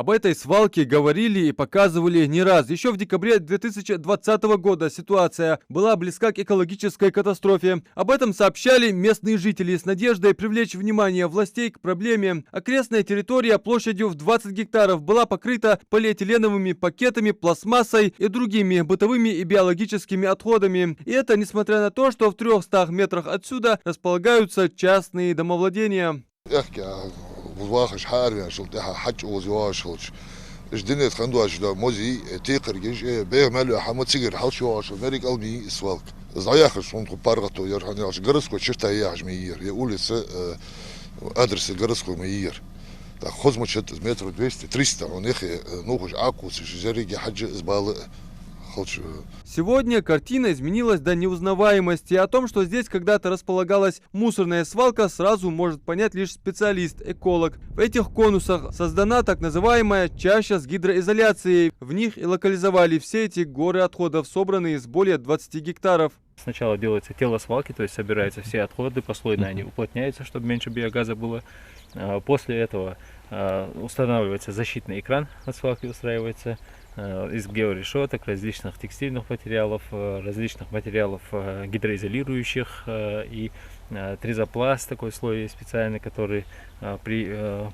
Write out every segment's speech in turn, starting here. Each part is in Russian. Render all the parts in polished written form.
Об этой свалке говорили и показывали не раз. Еще в декабре 2020 года ситуация была близка к экологической катастрофе. Об этом сообщали местные жители с надеждой привлечь внимание властей к проблеме. Окрестная территория площадью в 20 гектаров была покрыта полиэтиленовыми пакетами, пластмассой и другими бытовыми и биологическими отходами. И это несмотря на то, что в 300 метрах отсюда располагаются частные домовладения. وواخش حاري شلتها حج وزواج خلش الدنيا تخندوا أجدا موزي تيقر جيش بيعملوا حمد سجر حلش واش أمريكا قلبي إسوالك زعياخر صنطق بارغتو يرحني عش جرسكو شرطة يعج ميير يقول لس أدرس جرسكو ميير خذ مشت متر 200 300 ونخي نوخش عقوس جزري حج إزبال خلش. Сегодня картина изменилась до неузнаваемости. О том, что здесь когда-то располагалась мусорная свалка, сразу может понять лишь специалист-эколог. В этих конусах создана так называемая чаща с гидроизоляцией. В них и локализовали все эти горы отходов, собранные с более 20 гектаров. Сначала делается тело свалки, то есть собираются все отходы, послойно они уплотняются, чтобы меньше биогаза было. После этого устанавливается защитный экран от свалки, устраивается из георешеток, различных текстильных материалов, различных материалов гидроизолирующих и тризопласт, такой слой специальный, который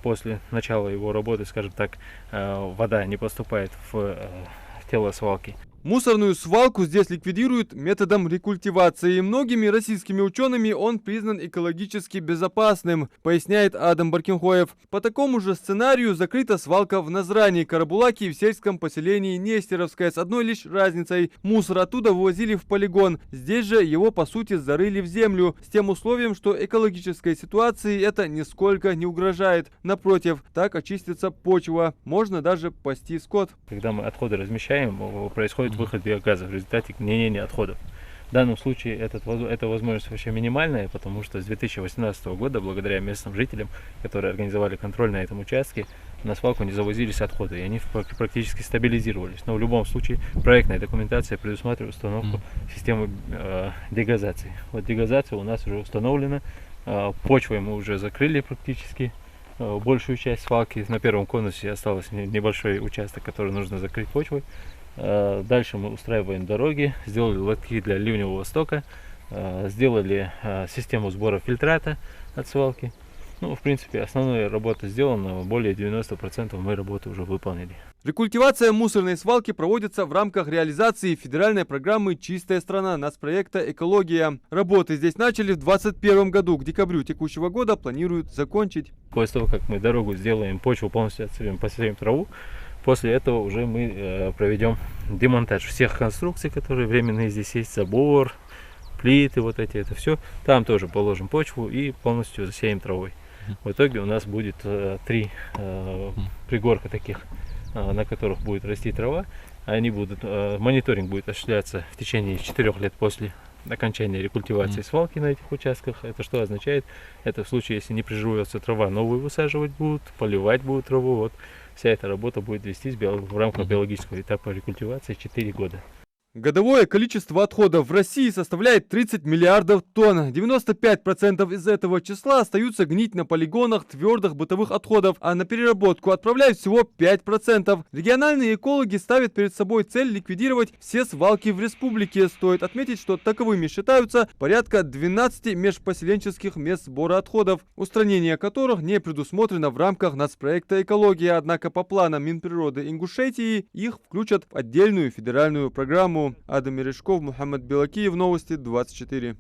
после начала его работы, скажем так, вода не поступает в тело свалки. Мусорную свалку здесь ликвидируют методом рекультивации. Многими российскими учеными он признан экологически безопасным, поясняет Адам Баркинхоев. По такому же сценарию закрыта свалка в Назрани, Карабулаке и в сельском поселении Нестеровское, с одной лишь разницей. Мусор оттуда вывозили в полигон. Здесь же его по сути зарыли в землю, с тем условием, что экологической ситуации это нисколько не угрожает. Напротив, так очистится почва. Можно даже пасти скот. Когда мы отходы размещаем, происходит выход биогаза в результате гниения отходов. В данном случае эта возможность вообще минимальная, потому что с 2018 года, благодаря местным жителям, которые организовали контроль на этом участке, на свалку не завозились отходы, и они практически стабилизировались. Но в любом случае проектная документация предусматривает установку системы дегазации. Вот дегазация у нас уже установлена, почвой мы уже закрыли практически большую часть свалки. На первом конусе остался небольшой участок, который нужно закрыть почвой. Дальше мы устраиваем дороги, сделали лотки для ливневого стока, сделали систему сбора фильтрата от свалки. Ну, в принципе, основная работа сделана, более 90% мы работы уже выполнили. Рекультивация мусорной свалки проводится в рамках реализации федеральной программы «Чистая страна» нацпроекта «Экология». Работы здесь начали в 2021 году. К декабрю текущего года планируют закончить. После того, как мы дорогу сделаем, почву полностью отсыпем, посеем траву, после этого уже мы проведем демонтаж всех конструкций, которые временные здесь есть, забор, плиты, вот эти, это все. Там тоже положим почву и полностью засеем травой. В итоге у нас будет 3 пригорка таких, на которых будет расти трава. Они будут, мониторинг будет осуществляться в течение 4 лет после окончания рекультивации свалки на этих участках. Это что означает? Это в случае, если не приживется трава, новую высаживать будут, поливать будут траву. Вот. Вся эта работа будет вестись в рамках биологического этапа рекультивации 4 года. Годовое количество отходов в России составляет 30 миллиардов тонн. 95% из этого числа остаются гнить на полигонах твердых бытовых отходов, а на переработку отправляют всего 5%. Региональные экологи ставят перед собой цель ликвидировать все свалки в республике. Стоит отметить, что таковыми считаются порядка 12 межпоселенческих мест сбора отходов, устранение которых не предусмотрено в рамках нацпроекта «Экология». Однако по планам Минприроды Ингушетии их включат в отдельную федеральную программу. Адам Мережков, Мухаммад Белакиев, новости 24.